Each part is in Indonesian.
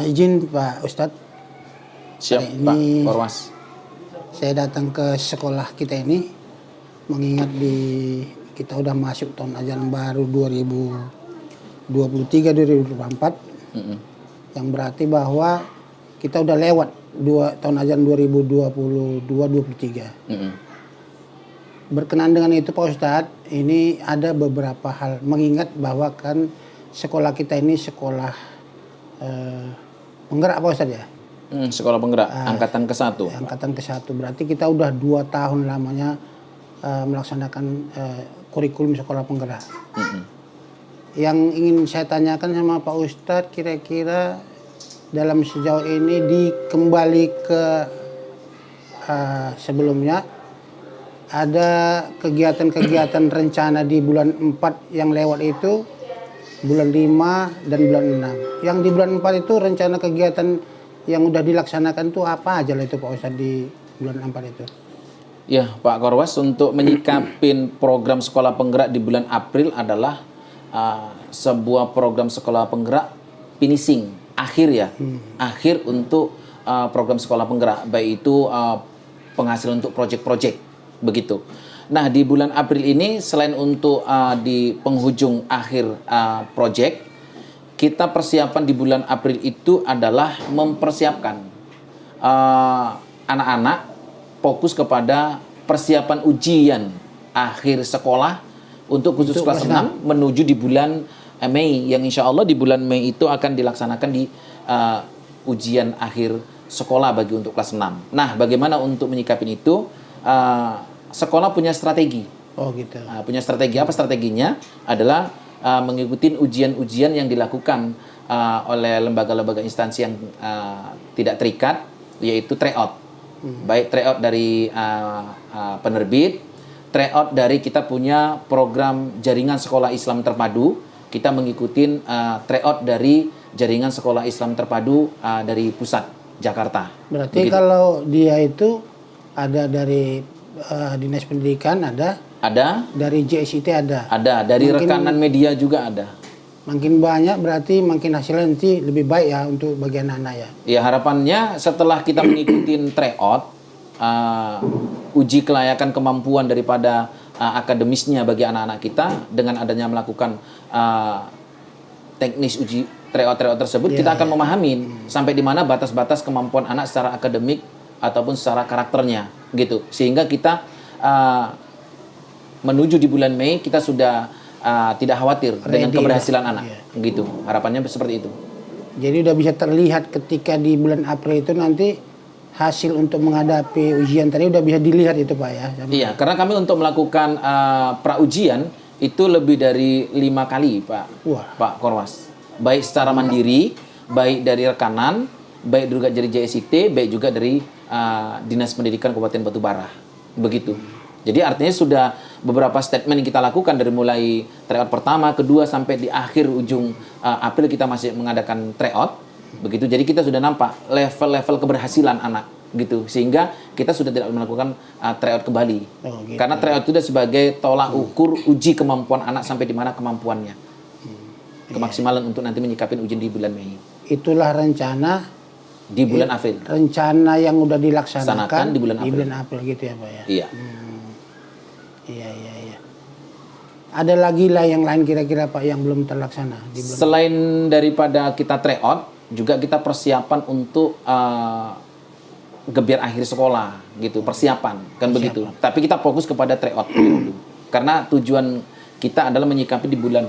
Izin Pak Ustadz, Siap hari Pak ini Korwas. saya datang ke sekolah kita ini mengingat kita udah masuk tahun ajaran baru 2023-2024, yang berarti bahwa kita udah lewat tahun ajaran 2022-2023. Berkenan dengan itu Pak Ustadz, ini ada beberapa hal mengingat bahwa kan sekolah kita ini sekolah penggerak Pak Ustadz ya. Sekolah penggerak angkatan ke-1. Angkatan ke-1, berarti kita udah 2 tahun lamanya melaksanakan kurikulum sekolah penggerak. Yang ingin saya tanyakan sama Pak Ustadz, kira-kira dalam sejauh ini kembali ke sebelumnya, ada kegiatan-kegiatan rencana di bulan 4 yang lewat itu, bulan 5 dan bulan 6. Yang di bulan 4 itu rencana kegiatan yang udah dilaksanakan tuh apa aja lah itu Pak Ustadz di bulan 4 itu? Ya Pak Korwas, untuk menyikapin program sekolah penggerak di bulan April adalah sebuah program sekolah penggerak finishing, akhir ya. Akhir untuk program sekolah penggerak, baik itu penghasilan untuk proyek-proyek, begitu. Nah, di bulan April ini selain untuk di penghujung akhir proyek, kita persiapan di bulan April itu adalah mempersiapkan anak-anak fokus kepada persiapan ujian akhir sekolah untuk khusus kelas 6 menuju di bulan Mei, yang insya Allah di bulan Mei itu akan dilaksanakan di ujian akhir sekolah bagi untuk kelas 6. Nah, bagaimana untuk menyikapi itu? Sekolah punya strategi. Oh gitu. Punya strategi. Apa strateginya? Adalah mengikuti ujian-ujian yang dilakukan oleh lembaga-lembaga instansi yang tidak terikat, yaitu tryout. Baik tryout dari penerbit, tryout dari kita punya program jaringan sekolah Islam terpadu. Kita mengikuti tryout dari jaringan sekolah Islam terpadu dari pusat Jakarta. Berarti begitu. Kalau dia itu ada dari Dinas Pendidikan, ada dari JSIT, ada dari rekanan media juga ada. Makin banyak berarti makin hasilnya nanti lebih baik ya untuk bagi anak-anak ya. Ya, harapannya setelah kita mengikuti tryout, uji kelayakan kemampuan daripada akademisnya bagi anak-anak kita, dengan adanya melakukan teknis uji tryout tersebut, kita akan memahami sampai di mana batas-batas kemampuan anak secara akademik ataupun secara karakternya, gitu. Sehingga kita menuju di bulan Mei kita sudah tidak khawatir dengan keberhasilan anak, gitu. Harapannya seperti itu. Jadi udah bisa terlihat ketika di bulan April itu nanti hasil untuk menghadapi ujian tadi udah bisa dilihat itu Pak ya? Iya, karena kami untuk melakukan pra-ujian itu lebih dari 5 kali Pak Korwas. Baik secara mandiri, baik dari rekanan, baik juga dari JSIT, baik juga dari Dinas Pendidikan Kabupaten Batubara, begitu. Jadi artinya sudah beberapa statement yang kita lakukan dari mulai tryout pertama, kedua, sampai di akhir ujung April kita masih mengadakan tryout, begitu. Jadi kita sudah nampak level-level keberhasilan anak, gitu. Sehingga kita sudah tidak melakukan tryout kembali. Gitu. Karena tryout itu sebagai tolak ukur uji kemampuan anak sampai di mana kemampuannya. Kemaksimalan untuk nanti menyikapin ujian di bulan Mei. Itulah rencana di bulan April. Rencana yang udah dilaksanakan di bulan April gitu ya Pak ya. Iya. Iya. Ada lagi lah yang lain kira-kira Pak yang belum terlaksana di bulan. Selain daripada kita tryout, juga kita persiapan untuk gebiar akhir sekolah, gitu. Persiapan, kan begitu. Tapi kita fokus kepada tryout dulu. Karena tujuan kita adalah menyikapi di bulan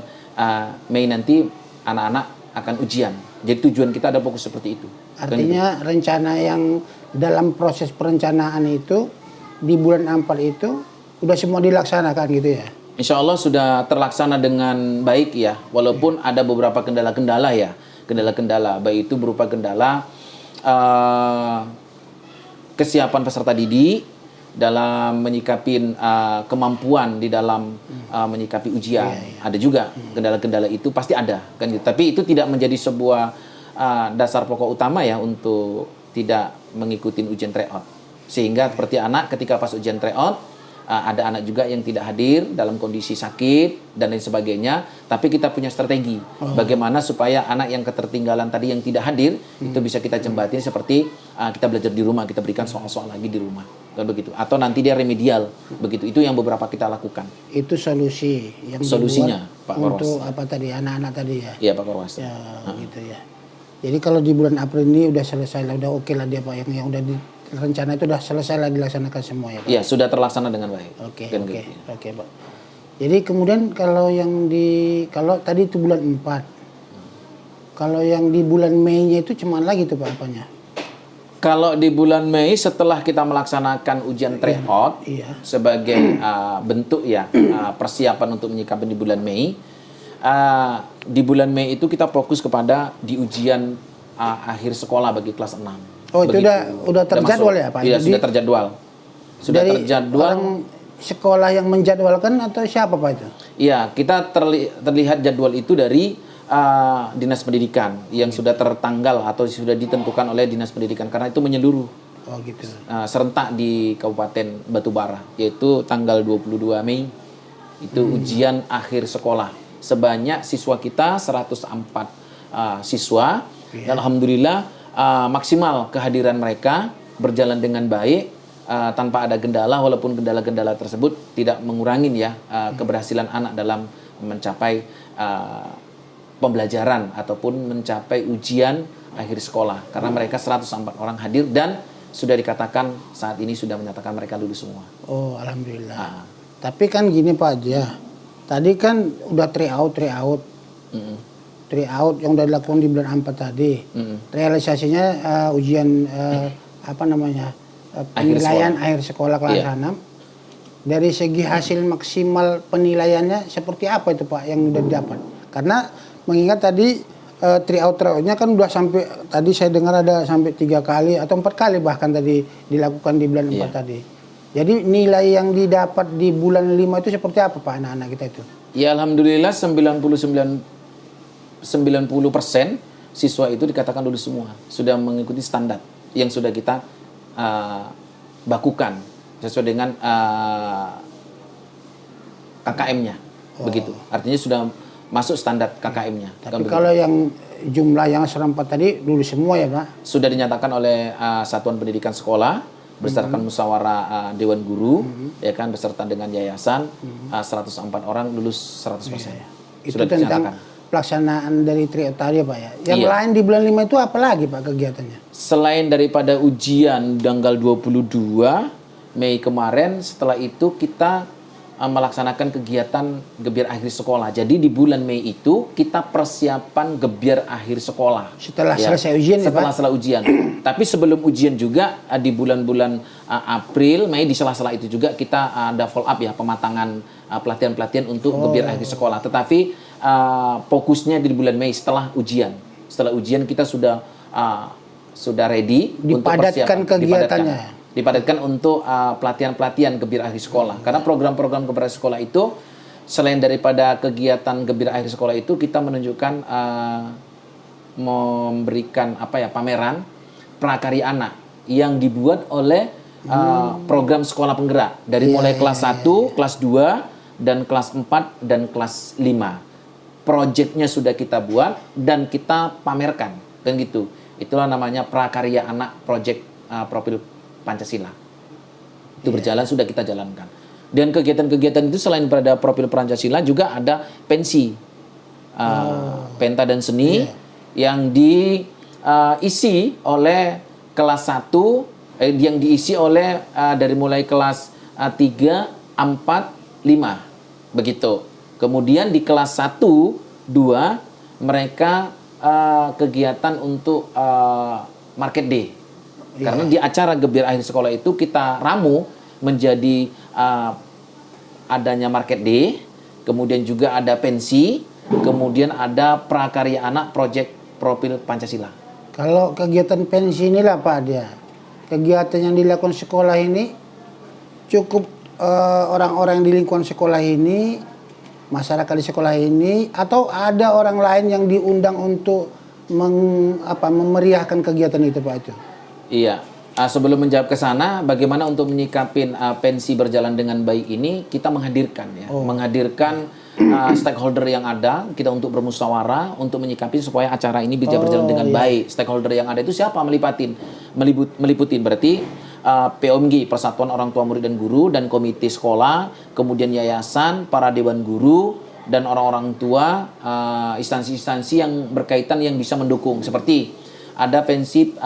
Mei nanti anak-anak akan ujian. Jadi tujuan kita ada fokus seperti itu. Artinya rencana yang dalam proses perencanaan itu di bulan 4 itu udah semua dilaksanakan gitu ya? Insya Allah sudah terlaksana dengan baik ya. Walaupun ada beberapa kendala-kendala ya. Kendala-kendala, baik itu berupa kendala kesiapan peserta didik dalam menyikapi kemampuan di dalam menyikapi ujian. Ada juga kendala-kendala itu pasti ada kan gitu. Tapi itu tidak menjadi sebuah dasar pokok utama ya untuk tidak mengikuti ujian tryout. Sehingga seperti anak ketika pas ujian tryout ada anak juga yang tidak hadir dalam kondisi sakit dan lain sebagainya, tapi kita punya strategi bagaimana supaya anak yang ketertinggalan tadi yang tidak hadir itu bisa kita jembatin seperti kita belajar di rumah, kita berikan soal-soal lagi di rumah, kan begitu, atau nanti dia remedial begitu. Itu yang beberapa kita lakukan. Itu solusi yang solusinya Pak Korwas untuk apa tadi, anak-anak tadi ya. Iya Pak Korwas Ya, gitu ya. Jadi kalau di bulan April ini udah selesai lah, udah oke lah dia Pak, yang udah rencana itu udah selesai lah, dilaksanakan semua ya Pak. Iya, sudah terlaksana dengan baik. Oke, Kan oke, gitu. oke Pak. Jadi kemudian kalau tadi itu bulan 4. Kalau yang di bulan Mei-nya itu cuman lagi tuh Pak apanya? Kalau di bulan Mei setelah kita melaksanakan ujian tryout sebagai bentuk ya persiapan untuk menyikapi di bulan Mei. Di bulan Mei itu kita fokus kepada di ujian akhir sekolah bagi kelas 6. Oh, itu udah terjadwal ya Pak? Iya, sudah terjadwal. Sudah dari terjadwal. Orang sekolah yang menjadwalkan atau siapa Pak itu? Iya, kita terlihat jadwal itu dari Dinas Pendidikan yang sudah tertanggal atau sudah ditentukan oleh Dinas Pendidikan karena itu menyeluruh. Oh gitu. Serentak di Kabupaten Batubara, yaitu tanggal 22 Mei itu ujian akhir sekolah. Sebanyak siswa kita 104 siswa. Dan alhamdulillah maksimal kehadiran mereka berjalan dengan baik tanpa ada gendala, walaupun gendala-gendala tersebut tidak mengurangin ya keberhasilan anak dalam mencapai pembelajaran ataupun mencapai ujian akhir sekolah karena mereka 104 orang hadir dan sudah dikatakan saat ini sudah menyatakan mereka lulus semua. Oh, alhamdulillah. Tapi kan gini Pak aja. Tadi kan udah tryout yang udah dilakukan di bulan 4 tadi. Realisasinya ujian penilaian akhir sekolah kelas 6. Dari segi hasil maksimal penilaiannya seperti apa itu Pak yang udah didapat? Karena mengingat tadi tryout-tryoutnya kan udah sampai, tadi saya dengar ada sampai 3 kali atau 4 kali bahkan tadi dilakukan di bulan 4 tadi. Jadi nilai yang didapat di bulan 5 itu seperti apa Pak anak-anak kita itu? Ya alhamdulillah 90% siswa itu dikatakan lulus semua. Sudah mengikuti standar yang sudah kita bakukan sesuai dengan KKM-nya. Begitu. Artinya sudah masuk standar KKM-nya. Tapi kalau yang jumlah yang 104 tadi lulus semua ya Pak? Sudah dinyatakan oleh Satuan Pendidikan Sekolah berdasarkan musyawarah Dewan Guru ya kan beserta dengan yayasan 104 orang lulus 100%. Itu sudah tentang pelaksanaan dari tryout tadi Pak ya. Yang lain di bulan 5 itu apa lagi Pak kegiatannya? Selain daripada ujian tanggal 22 Mei kemarin, setelah itu kita melaksanakan kegiatan gebiar akhir sekolah. Jadi di bulan Mei itu kita persiapan gebiar akhir sekolah. Setelah selesai ujian ya Pak? Setelah ujian. Tapi sebelum ujian juga di bulan-bulan April, Mei, di sela-sela itu juga kita ada follow up ya, pematangan pelatihan-pelatihan untuk gebiar akhir sekolah. Tetapi fokusnya di bulan Mei setelah ujian. Setelah ujian kita sudah ready untuk persiapan. Kegiatannya. Dipadatkan untuk pelatihan-pelatihan gebiar akhir sekolah. Karena program-program gebiar akhir sekolah itu selain daripada kegiatan gebiar akhir sekolah itu kita menunjukkan memberikan pameran prakarya anak yang dibuat oleh program sekolah penggerak dari mulai kelas 1, kelas 2 dan kelas 4 dan kelas 5. Proyeknya sudah kita buat dan kita pamerkan kan gitu. Itulah namanya prakarya anak project profil Pancasila. Itu berjalan, sudah kita jalankan. Dan kegiatan-kegiatan itu selain pada profil Pancasila juga ada pensi, penta dan seni yang diisi oleh kelas 1, yang diisi oleh dari mulai kelas 3, 4, 5 begitu. Kemudian di kelas 1, 2 mereka kegiatan untuk market day. Karena di acara gebiar akhir sekolah itu kita ramu menjadi adanya market day, kemudian juga ada pensi, kemudian ada prakarya anak project profil Pancasila. Kalau kegiatan pensi inilah Pak dia, kegiatan yang dilakukan sekolah ini cukup orang-orang di lingkungan sekolah ini, masyarakat di sekolah ini, atau ada orang lain yang diundang untuk memeriahkan kegiatan itu Pak itu? Iya, sebelum menjawab ke sana, bagaimana untuk menyikapin pensi berjalan dengan baik ini, kita menghadirkan ya, menghadirkan stakeholder yang ada, kita untuk bermusyawarah untuk menyikapi supaya acara ini bisa berjalan dengan baik. Stakeholder yang ada itu siapa? Meliputin berarti POMG, Persatuan Orang Tua Murid dan Guru, dan komite sekolah, kemudian yayasan, para dewan guru, dan orang-orang tua, instansi-instansi yang berkaitan yang bisa mendukung. Seperti ada pensi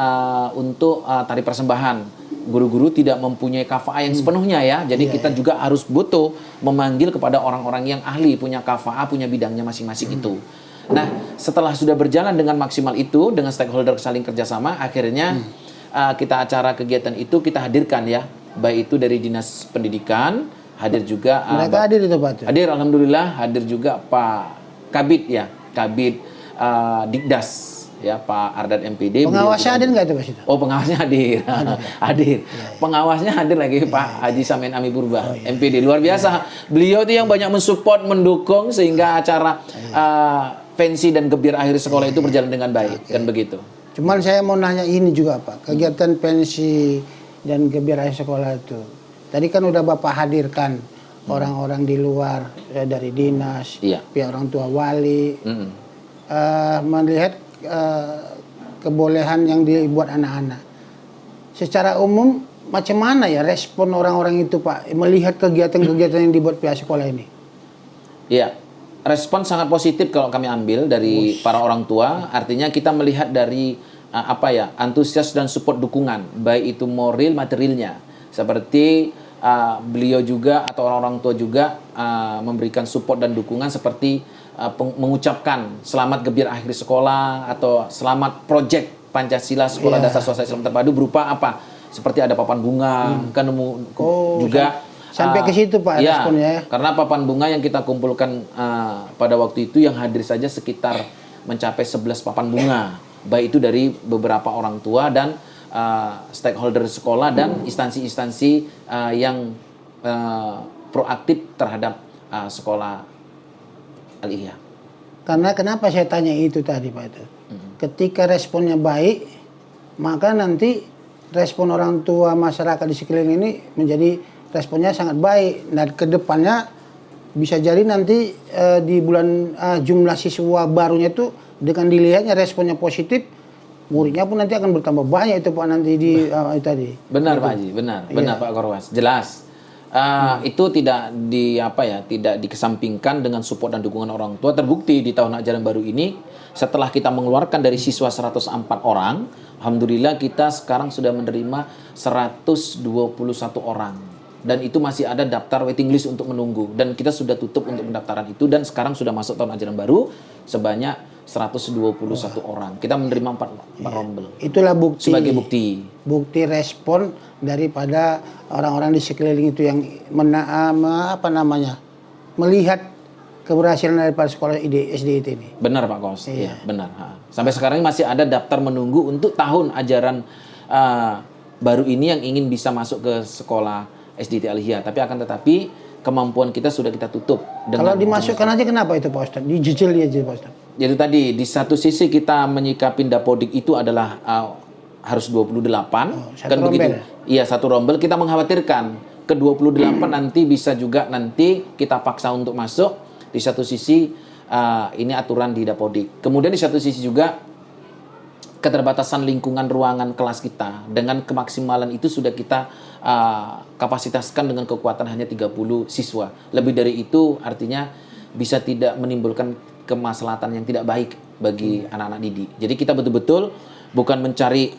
untuk tari persembahan. Guru-guru tidak mempunyai KFA yang sepenuhnya ya. Jadi kita juga harus butuh memanggil kepada orang-orang yang ahli, punya KFA, punya bidangnya masing-masing itu. Nah, setelah sudah berjalan dengan maksimal itu, dengan stakeholder saling kerjasama, akhirnya kita acara kegiatan itu kita hadirkan ya. Baik itu dari Dinas Pendidikan, hadir juga. Mereka hadir itu Pak? Hadir, alhamdulillah. Hadir juga Pak Kabid ya. Kabid Dikdas. Ya, Pak Ardat MPD. Pengawasnya hadir nggak itu Pak situ? Oh, pengawasnya hadir. Hadir. Pengawasnya hadir lagi Pak Haji Samen Ami Purba, MPD. Luar biasa. Beliau itu yang banyak mensupport, mendukung sehingga acara pensi dan gebir akhir sekolah itu berjalan dengan baik. Kan begitu. Cuman saya mau nanya ini juga Pak, kegiatan pensi dan gebir akhir sekolah itu. Tadi kan udah Bapak hadirkan orang-orang di luar dari dinas, pihak orang tua wali, melihat kebolehan yang dibuat anak-anak. Secara umum macam mana ya respon orang-orang itu Pak melihat kegiatan-kegiatan yang dibuat pihak sekolah ini? Iya, respon sangat positif kalau kami ambil dari para orang tua. Artinya kita melihat dari antusias dan support dukungan, baik itu moral materialnya. Seperti beliau juga atau orang-orang tua juga memberikan support dan dukungan seperti mengucapkan selamat gebir akhir sekolah atau selamat project Pancasila Sekolah Dasar Swasta Islam Terpadu berupa apa? Seperti ada papan bunga, kan juga sampai ke situ Pak responnya. Karena papan bunga yang kita kumpulkan pada waktu itu yang hadir saja sekitar mencapai 11 papan bunga, baik itu dari beberapa orang tua dan stakeholder sekolah dan instansi-instansi yang proaktif terhadap sekolah Al-Ihya. Karena kenapa saya tanya itu tadi Pak itu? Ketika responnya baik, maka nanti respon orang tua masyarakat di sekeliling ini menjadi responnya sangat baik. Dan kedepannya bisa jadi nanti di bulan jumlah siswa barunya itu dengan dilihatnya responnya positif, muridnya pun nanti akan bertambah banyak itu Pak nanti di tadi. Benar Pak Haji, benar Pak Korwas, jelas. Itu tidak dikesampingkan dengan support dan dukungan orang tua. Terbukti di tahun ajaran baru ini setelah kita mengeluarkan dari siswa 104 orang, alhamdulillah kita sekarang sudah menerima 121 orang. Dan itu masih ada daftar waiting list untuk menunggu, dan kita sudah tutup untuk pendaftaran itu, dan sekarang sudah masuk tahun ajaran baru sebanyak 121 orang. Kita menerima 4 rombel. Itulah bukti. Sebagai bukti. Bukti respon daripada orang-orang di sekeliling itu yang melihat keberhasilan daripada sekolah SDIT ini. Benar Pak Kos. Iya, benar. Sampai sekarang masih ada daftar menunggu untuk tahun ajaran baru ini yang ingin bisa masuk ke sekolah SDIT Al-Ihya. Tetapi kemampuan kita sudah kita tutup. Kalau dimasukkan aja kenapa itu Pak Ustadz? Dijejel aja Pak Ustadz. Jadi tadi di satu sisi kita menyikapin Dapodik itu adalah harus 28 kan begitu. Iya, satu rombel. Kita mengkhawatirkan ke 28 nanti bisa juga nanti kita paksa untuk masuk. Di satu sisi ini aturan di Dapodik. Kemudian di satu sisi juga keterbatasan lingkungan ruangan kelas kita. Dengan kemaksimalan itu sudah kita kapasitaskan dengan kekuatan hanya 30 siswa. Lebih dari itu artinya bisa tidak menimbulkan kemaslahatan yang tidak baik bagi anak-anak didik. Jadi kita betul-betul bukan mencari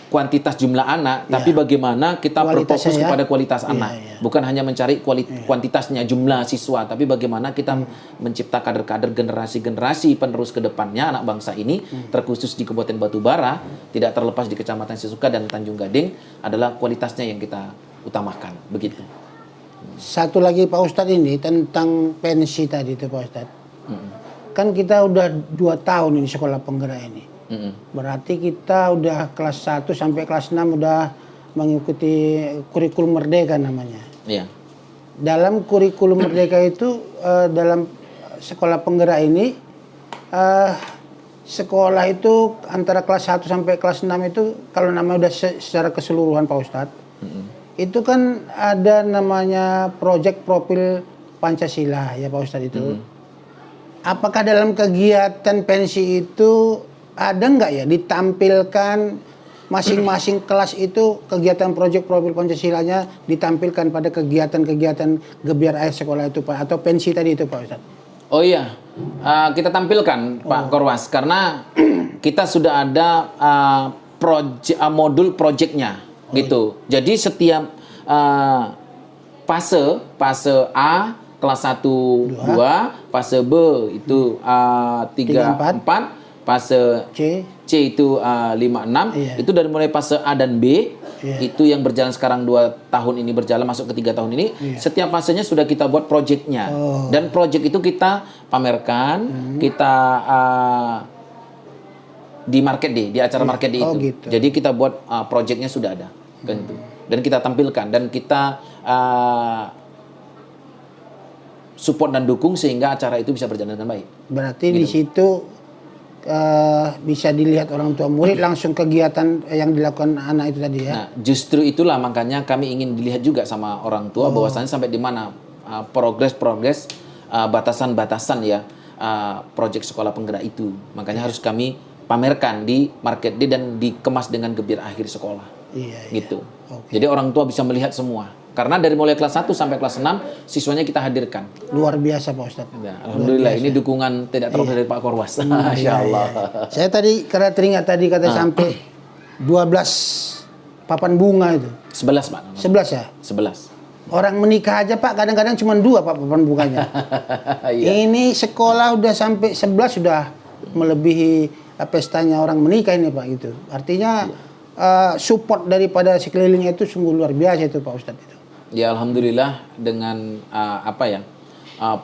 kuantitas jumlah anak, tapi bagaimana kita berfokus kepada kualitas anak. Bukan hanya mencari kuantitasnya, jumlah siswa, tapi bagaimana kita mencipta kader-kader generasi-generasi penerus ke depannya anak bangsa ini, terkhusus di Kabupaten Batubara, tidak terlepas di Kecamatan Sisuka dan Tanjung Gading, adalah kualitasnya yang kita utamakan. Begitu. Satu lagi Pak Ustadz ini tentang pensi tadi itu Pak Ustadz. Kan kita udah 2 tahun ini sekolah penggerak ini. Berarti kita udah kelas 1 sampai kelas 6 udah mengikuti kurikulum merdeka namanya. Iya. Dalam kurikulum merdeka itu dalam sekolah penggerak ini sekolah itu antara kelas 1 sampai kelas 6 itu kalau namanya udah secara keseluruhan Pak Ustadz, itu kan ada namanya proyek profil Pancasila ya Pak Ustadz itu. Apakah dalam kegiatan pensi itu ada nggak ya ditampilkan masing-masing kelas itu kegiatan proyek profil Pancasilanya ditampilkan pada kegiatan-kegiatan gebiar akhir sekolah itu Pak, atau pensi tadi itu Pak Ustadz? Oh iya, kita tampilkan Pak Korwas karena kita sudah ada modul proyeknya gitu. Jadi setiap fase A kelas 1 2, fase B itu 3 4, fase C itu 5 6. Itu dari mulai fase A dan B. Itu yang berjalan sekarang 2 tahun ini berjalan masuk ke 3 tahun ini. Setiap fasenya sudah kita buat proyeknya. Dan proyek itu kita pamerkan, kita di market day, di acara market day itu. Gitu. Jadi kita buat proyeknya sudah ada kan itu. Dan kita tampilkan dan kita support dan dukung sehingga acara itu bisa berjalan dengan baik. Berarti di situ bisa dilihat orang tua murid langsung kegiatan yang dilakukan anak itu tadi ya. Nah, justru itulah makanya kami ingin dilihat juga sama orang tua bahwasannya sampai di mana progres batasan-batasan ya proyek sekolah penggerak itu. Makanya harus kami pamerkan di market day dan dikemas dengan gebiar akhir sekolah. Gitu. Jadi orang tua bisa melihat semua. Karena dari mulai kelas 1 sampai kelas 6 siswanya kita hadirkan. Luar biasa Pak Ustadz. Ya, alhamdulillah ini dukungan tidak terlalu dari Pak Korwas. Masya Allah. Saya tadi karena teringat tadi kata sampai 12 papan bunga itu. 11 Pak. 11 ya? 11. Orang menikah aja Pak kadang-kadang cuma 2 Pak papan bunganya. Ini sekolah udah sampai 11 sudah melebihi pestanya orang menikah ini Pak gitu. Artinya support daripada sekelilingnya itu sungguh luar biasa itu Pak Ustadz itu. Ya alhamdulillah dengan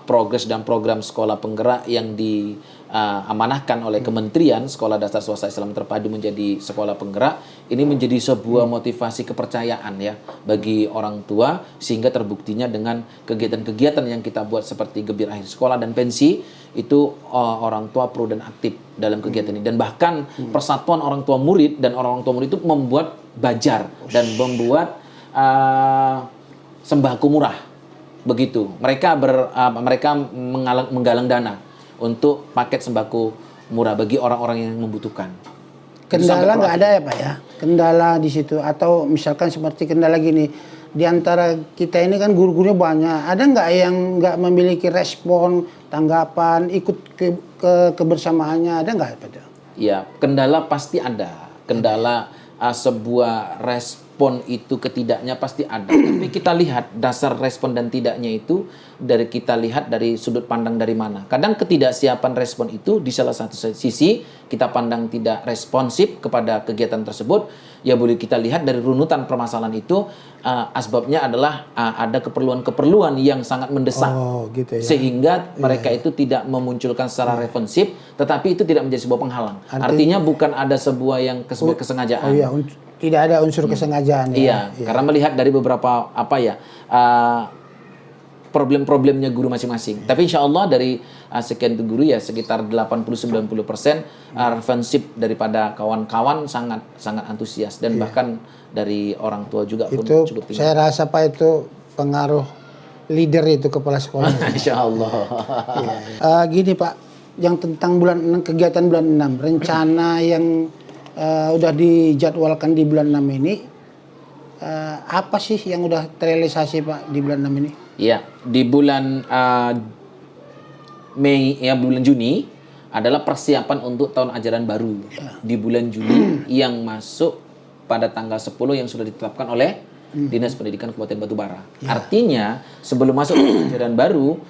progres dan program sekolah penggerak yang diamanahkan oleh Kementerian Sekolah Dasar Swasta Islam Terpadu menjadi sekolah penggerak, ini menjadi sebuah motivasi kepercayaan ya bagi orang tua sehingga terbuktinya dengan kegiatan-kegiatan yang kita buat seperti gebiar akhir sekolah dan pensi itu orang tua pro dan aktif dalam kegiatan ini dan bahkan persatuan orang tua murid dan orang tua murid itu membuat bajar dan membuat sembako murah begitu. Mereka menggalang dana untuk paket sembako murah bagi orang-orang yang membutuhkan. Kendala nggak ada ya Pak ya? Kendala di situ atau misalkan seperti kendala gini di antara kita ini kan guru-gurunya banyak. Ada nggak yang nggak memiliki respon, tanggapan, ikut kebersamaannya? Ada nggak Pak? Ya, kendala pasti ada. Kendala sebuah respon itu ketidaknya pasti ada. Tapi kita lihat dasar respon dan tidaknya itu dari kita lihat dari sudut pandang dari mana. Kadang ketidaksiapan respon itu di salah satu sisi kita pandang tidak responsif kepada kegiatan tersebut. Ya boleh kita lihat dari runutan permasalahan itu asbabnya adalah ada keperluan-keperluan yang sangat mendesak. Gitu ya. Sehingga mereka itu tidak memunculkan secara responsif, tetapi itu tidak menjadi sebuah penghalang. Artinya bukan ada sebuah yang kesengajaan. Tidak ada unsur kesengajaan ya. Iya, karena melihat dari beberapa problem-problemnya guru masing-masing. Tapi insya Allah dari sekian guru ya sekitar 80-90% responsif daripada kawan-kawan sangat antusias dan bahkan dari orang tua juga pun itu cukup tinggi. Saya rasa Pak itu pengaruh leader itu kepala sekolah. Insya Allah. Gini Pak, yang tentang kegiatan bulan 6, rencana yang udah dijadwalkan di bulan 6 ini apa sih yang udah terrealisasi Pak di bulan 6 ini? Iya, di bulan Mei ya bulan Juni adalah persiapan untuk tahun ajaran baru. Di bulan Juni yang masuk pada tanggal 10 yang sudah ditetapkan oleh Dinas Pendidikan Kabupaten Batubara. Artinya sebelum masuk tahun ajaran baru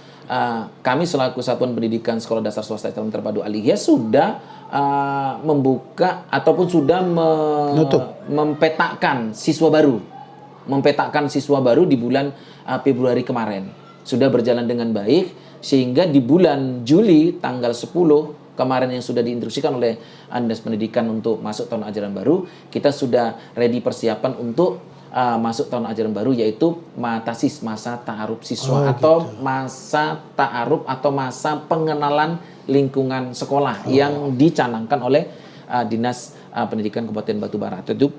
kami selaku Satuan Pendidikan Sekolah Dasar Swasta Islam Terpadu Aliyah sudah membuka ataupun sudah mempetakan siswa baru. Mempetakan siswa baru di bulan Februari kemarin. Sudah berjalan dengan baik sehingga di bulan Juli tanggal 10 kemarin yang sudah diinstruksikan oleh Dinas Pendidikan untuk masuk tahun ajaran baru, kita sudah ready persiapan untuk masuk tahun ajaran baru yaitu masa ta'aruf siswa atau masa ta'aruf atau masa pengenalan lingkungan sekolah yang dicanangkan oleh Dinas Pendidikan Kabupaten Batubara. Itu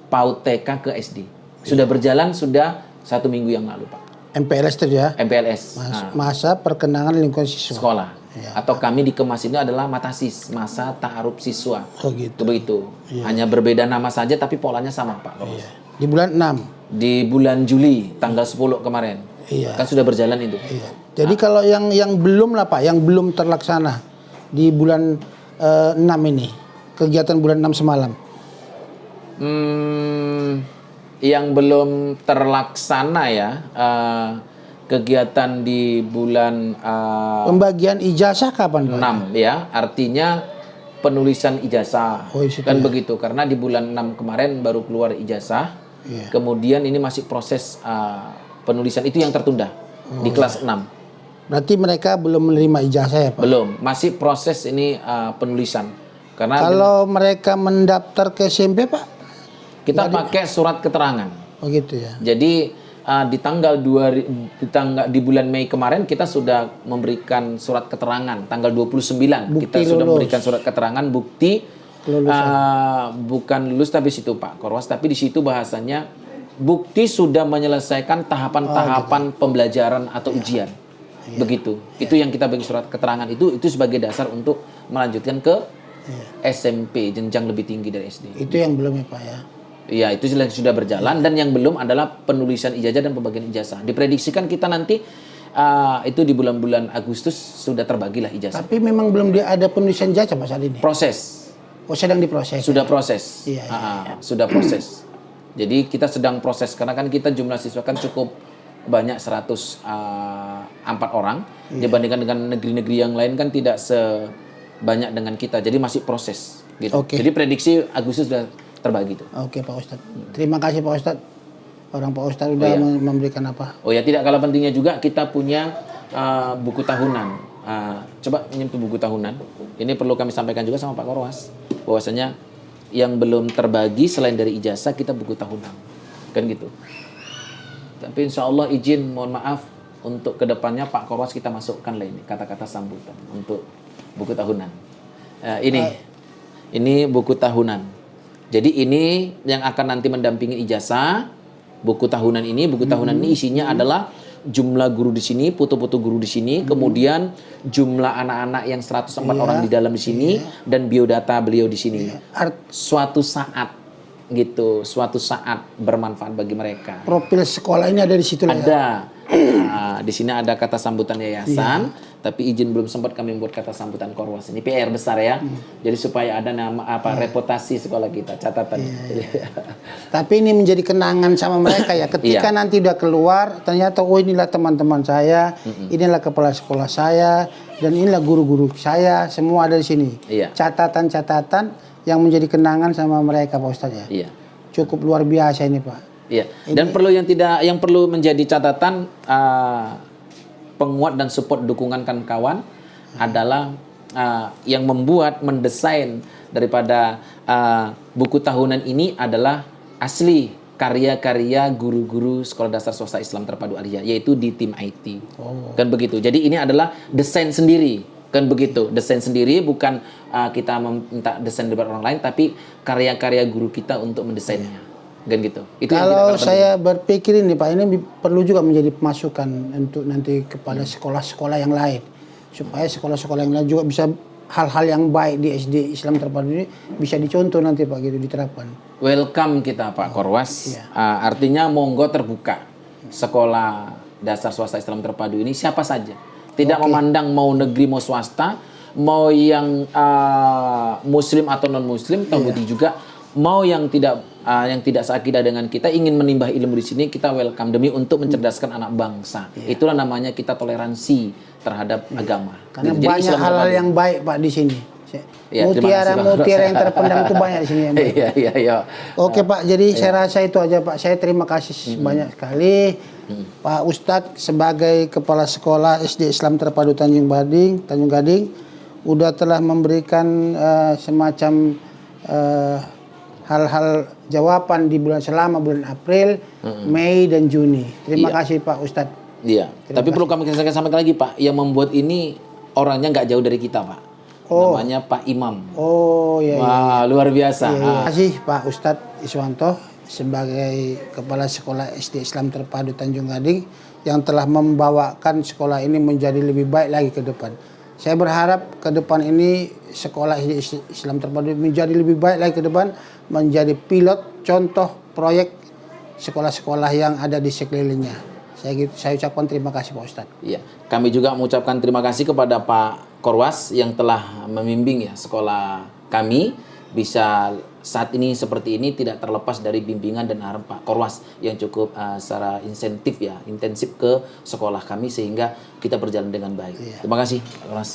PAUD TK ke SD. Sudah berjalan sudah 1 minggu yang lalu, Pak. MPLS itu ya? MPLS. Masa perkenangan lingkungan siswa. Sekolah. Ya. Atau kami di Kemas ini adalah MATASIS, masa ta'aruf siswa. Oh gitu. Begitu. Ya. Hanya berbeda nama saja tapi polanya sama, Pak. Iya. Di bulan 6. Di bulan Juli tanggal 10 kemarin. Iya. Kan sudah berjalan itu. Iya. Jadi kalau yang belum lah Pak, yang belum terlaksana di bulan 6 ini, kegiatan bulan 6 semalam. Yang belum terlaksana ya, kegiatan di bulan pembagian ijazah kapan Pak? 6 ya, artinya penulisan ijazah. Kan begitu, karena di bulan 6 kemarin baru keluar ijazah. Iya. Kemudian ini masih proses penulisan, itu yang tertunda di kelas 6. Berarti mereka belum menerima ijazah ya Pak? Belum, masih proses ini penulisan. Karena kalau mereka mendaftar ke SMP Pak? Kita pakai surat keterangan. Oh gitu ya. Jadi di bulan Mei kemarin kita sudah memberikan surat keterangan tanggal 29. Bukti kita sudah memberikan surat keterangan bukti bukan lulus tapi situ Pak Korwas, tapi di situ bahasanya bukti sudah menyelesaikan tahapan-tahapan pembelajaran atau ujian. Begitu. Itu yang kita bagi surat keterangan itu sebagai dasar untuk melanjutkan ke SMP, jenjang lebih tinggi dari SD. Itu yang belum ya Pak ya? Iya, itu sudah berjalan. Dan yang belum adalah penulisan ijazah dan pembagian ijazah. Diprediksikan kita nanti itu di bulan-bulan Agustus sudah terbagilah ijazah. Tapi memang belum ada penulisan ijazah Pak saat ini? Proses. Oh, sedang diproses? Sudah proses. Iya. Sudah proses. Jadi kita sedang proses, karena kan kita jumlah siswa kan cukup banyak, 104 orang. Dibandingkan dengan negeri-negeri yang lain kan tidak sebanyak dengan kita. Jadi masih proses. Gitu. Jadi prediksi Agustus sudah terbagi itu. Oke Pak Ustadz. Terima kasih Pak Ustadz. Orang Pak Ustadz sudah memberikan apa? Oh ya, tidak kalah pentingnya juga kita punya buku tahunan. Coba menyentuh buku tahunan. Ini perlu kami sampaikan juga sama Pak Korwas. Bahwasanya yang belum terbagi selain dari ijazah kita buku tahunan. Kan gitu. Tapi insya Allah izin, mohon maaf untuk kedepannya Pak Korwas kita masukkan lah ini kata-kata sambutan untuk buku tahunan. Ini buku tahunan. Jadi ini yang akan nanti mendampingi ijazah. Buku tahunan ini isinya adalah jumlah guru di sini, foto-foto guru di sini, kemudian jumlah anak-anak yang 104 orang di dalam di sini, dan biodata beliau di sini. Suatu saat gitu, suatu saat bermanfaat bagi mereka. Profil sekolah ini ada di situ ada. Ya? Di sini ada kata sambutan yayasan, tapi izin belum sempat kami membuat kata sambutan Korwas. Ini PR besar ya. Jadi supaya ada nama reputasi sekolah kita, catatan. Tapi ini menjadi kenangan sama mereka ya. Ketika nanti udah keluar, ternyata oh inilah teman-teman saya, inilah kepala sekolah saya, dan inilah guru-guru saya, semua ada di sini. Catatan-catatan yang menjadi kenangan sama mereka Pak Ustadz ya. Cukup luar biasa ini Pak. Iya. Dan yang perlu menjadi catatan penguat dan support dukungan kawan-kawan adalah yang mendesain daripada buku tahunan ini adalah asli karya-karya guru-guru sekolah dasar swasta Islam Terpadu Arya, yaitu di tim IT. Kan begitu. Jadi ini adalah desain sendiri. Kan begitu. Desain sendiri, bukan kita meminta desain dari orang lain, tapi karya-karya guru kita untuk mendesainnya. Kan gitu. Itu kalau saya berpikir ini Pak, ini perlu juga menjadi masukan untuk nanti kepada sekolah-sekolah yang lain, supaya sekolah-sekolah yang lain juga bisa hal-hal yang baik di SD Islam Terpadu ini bisa dicontoh nanti Pak, gitu, diterapkan. Welcome kita Pak Korwas. Artinya monggo terbuka. Sekolah dasar swasta Islam Terpadu ini siapa saja, tidak memandang mau negeri mau swasta, mau yang muslim atau non muslim, terbukti juga mau yang tidak seakidah dengan kita, ingin menimba ilmu di sini, kita welcome demi untuk mencerdaskan anak bangsa. Itulah namanya kita toleransi terhadap agama. Karena jadi banyak hal-hal yang baik Pak di sini. Mutiara-mutiara yang terpendam itu banyak di sini ya, Pak. Oke Pak, jadi saya rasa itu aja Pak. Saya terima kasih banyak sekali Pak Ustadz sebagai Kepala Sekolah SD Islam Terpadu Tanjung Gading udah telah memberikan semacam hal-hal jawaban di selama bulan April, Mei dan Juni. Terima kasih Pak Ustadz. Iya. Tapi perlu kami sampaikan lagi Pak, yang membuat ini orangnya nggak jauh dari kita, Pak. Namanya Pak Imam. Oh iya. Wah, luar biasa. Terima kasih Pak Ustadz Iswanto sebagai Kepala Sekolah SD Islam Terpadu Tanjung Gading yang telah membawakan sekolah ini menjadi lebih baik lagi ke depan. Saya berharap ke depan ini sekolah SD Islam Terpadu menjadi lebih baik lagi ke depan, menjadi pilot contoh proyek sekolah-sekolah yang ada di sekelilingnya. Saya ucapkan terima kasih Pak Ustadz. Iya, kami juga mengucapkan terima kasih kepada Pak Korwas yang telah membimbing ya sekolah kami bisa saat ini seperti ini, tidak terlepas dari bimbingan dan arahan Pak Korwas yang cukup secara intensif ke sekolah kami sehingga kita berjalan dengan baik. Terima kasih Pak Korwas.